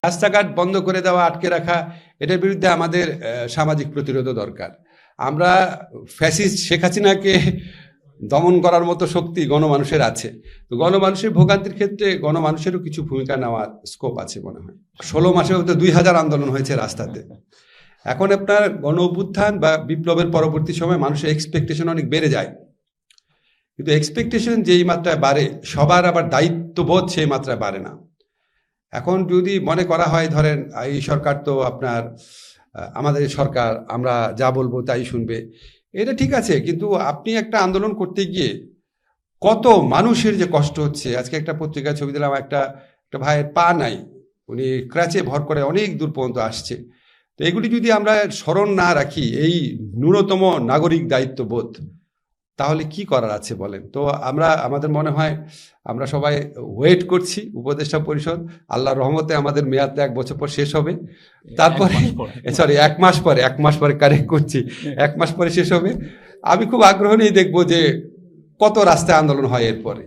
রাস্তাঘাট বন্ধ করে দেওয়া, আটকে রাখা, এটার বিরুদ্ধে আমাদের সামাজিক প্রতিরোধও দরকার। আমরা ফ্যাসিস্ট শেখ হাসিনাকে দমন করার মতো শক্তি গণমানুষের আছে। তো গণমানুষের ভোগান্তির ক্ষেত্রে গণমানুষেরও কিছু ভূমিকা নেওয়ার স্কোপ আছে মনে হয়। 16 মাসে হয়তো 2000 আন্দোলন হয়েছে রাস্তাতে। এখন আপনার গণ অভ্যুত্থান বা বিপ্লবের পরবর্তী সময় মানুষের এক্সপেকটেশন অনেক বেড়ে যায়, কিন্তু এক্সপেকটেশন যেই মাত্রায় বাড়ে সবার আবার দায়িত্ববোধ সেই মাত্রায় বাড়ে না। এখন যদি মনে করা হয় ধরেন এই সরকার তো আপনার আমাদের সরকার, আমরা যা বলবো তাই শুনবে, এটা ঠিক আছে, কিন্তু আপনি একটা আন্দোলন করতে গিয়ে কত মানুষের যে কষ্ট হচ্ছে। আজকে একটা পত্রিকায় ছবি দিলাম, একটা ভাইয়ের পা নাই, উনি ক্র্যাচে ভর করে অনেক দূর পর্যন্ত আসছে। তো এগুলি যদি আমরা স্মরণ না রাখি, এই ন্যূনতম নাগরিক দায়িত্ববোধ, তাহলে কি করার আছে বলেন? তো আমাদের মনে হয় আমরা সবাই ওয়েট করছি উপদেষ্টা পরিষদ, আল্লাহর রহমতে আমাদের মেয়াদ 1 বছর পর শেষ হবে, তারপরে সরি 1 মাস পরে কারেক্ট করছি, 1 মাস পরে শেষ হবে। আমি খুব আগ্রহ নিয়ে দেখবো যে কত রাস্তায় আন্দোলন হয় এরপরে।